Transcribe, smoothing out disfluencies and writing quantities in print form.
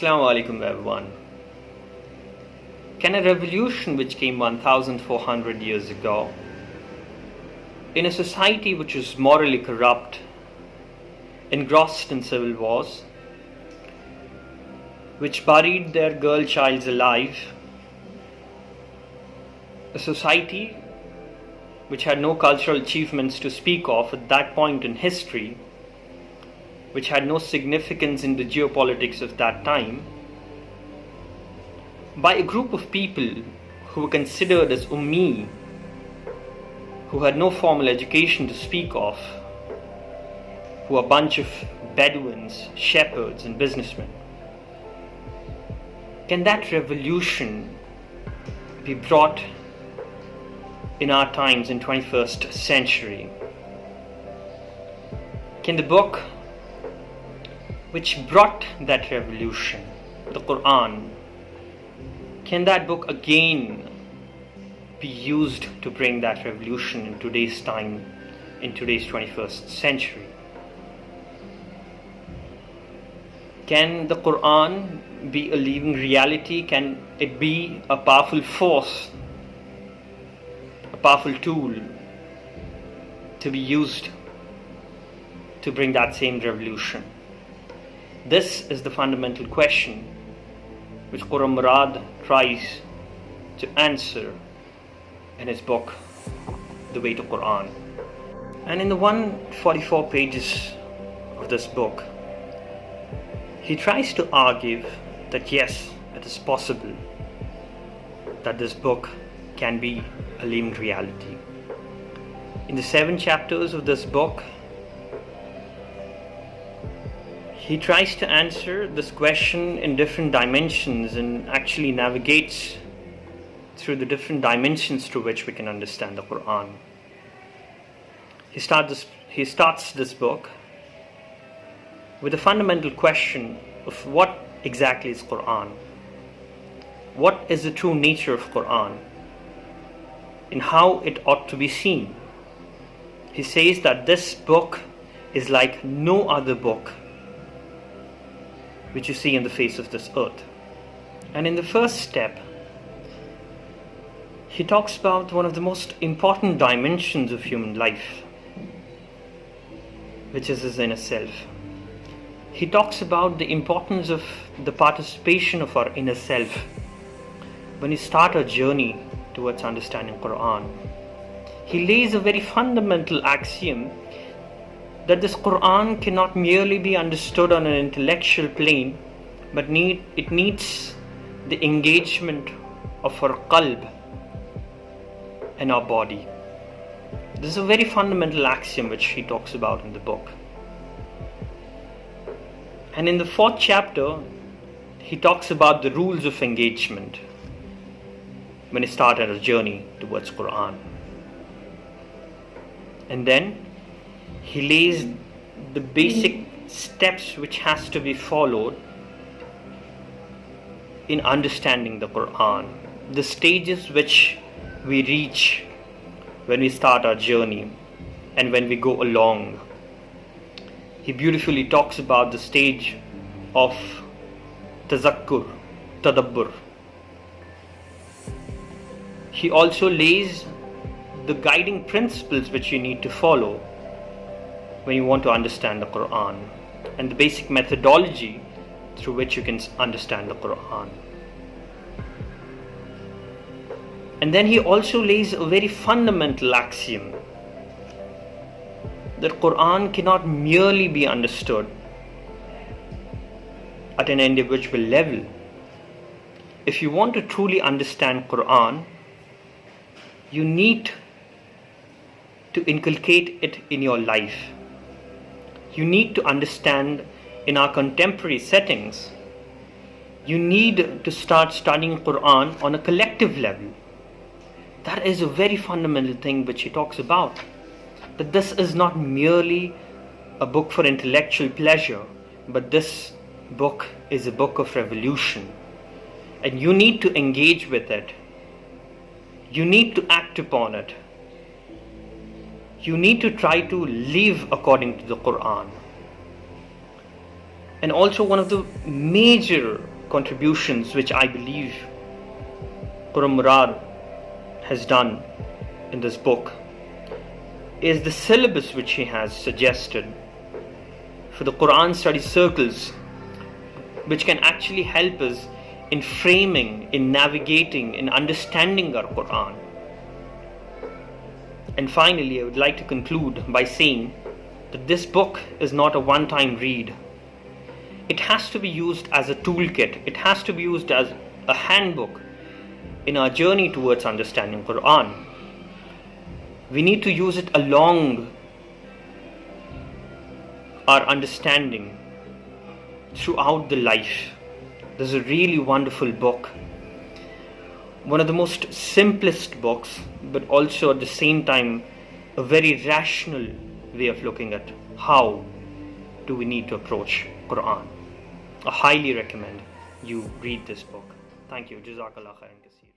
Assalamu alaikum everyone. Can a revolution which came 1400 years ago, in a society which was morally corrupt, engrossed in civil wars, which buried their girl childs alive, a society which had no cultural achievements to speak of at that point in history, which had no significance in the geopolitics of that time, by a group of people who were considered as ummi, who had no formal education to speak of, who were a bunch of Bedouins, shepherds and businessmen. Can that revolution be brought in our times in 21st century? Can the book which brought that revolution, the Qur'an, can that book again be used to bring that revolution in today's time, in today's 21st century? Can the Qur'an be a living reality? Can it be a powerful force, a powerful tool to be used to bring that same revolution? This is the fundamental question which Qur'an Murad tries to answer in his book, The Way to Qur'an. And in the 144 pages of this book, he tries to argue that yes, it is possible that this book can be a living reality. In the 7 chapters of this book, he tries to answer this question in different dimensions and actually navigates through the different dimensions through which we can understand the Qur'an. He starts this book with a fundamental question of what exactly is Qur'an? What is the true nature of Qur'an? And how it ought to be seen? He says that this book is like no other book which you see on the face of this earth. And in the first step, he talks about one of the most important dimensions of human life, which is his inner self. He talks about the importance of the participation of our inner self when we start our journey towards understanding Qur'an. He lays a very fundamental axiom that this Qur'an cannot merely be understood on an intellectual plane, but it needs the engagement of our qalb and our body. This is a very fundamental axiom which he talks about in the book. And in the 4th chapter, he talks about the rules of engagement when we start our journey towards Qur'an. And then he lays the basic steps which has to be followed in understanding the Qur'an, the stages which we reach when we start our journey and when we go along. He beautifully talks about the stage of tazakkur, tadabbur. He also lays the guiding principles which you need to follow when you want to understand the Qur'an, and the basic methodology through which you can understand the Qur'an. And then he also lays a very fundamental axiom that Qur'an cannot merely be understood at an individual level. If you want to truly understand Qur'an, you need to inculcate it in your life. You need to understand in our contemporary settings, you need to start studying Qur'an on a collective level. That is a very fundamental thing which he talks about. That this is not merely a book for intellectual pleasure, but this book is a book of revolution. And you need to engage with it. You need to act upon it. You need to try to live according to the Qur'an. And also one of the major contributions which I believe Qur'an Murad has done in this book is the syllabus which he has suggested for the Quran study circles, which can actually help us in framing, in navigating, in understanding our Quran. And finally, I would like to conclude by saying that this book is not a one-time read. It has to be used as a toolkit. It has to be used as a handbook in our journey towards understanding Quran. We need to use it along our understanding throughout the life. This is a really wonderful book. One of the most simplest books, but also at the same time a very rational way of looking at how do we need to approach Quran. I highly recommend you read this book. Thank you. Jazakallah khairan kaseer.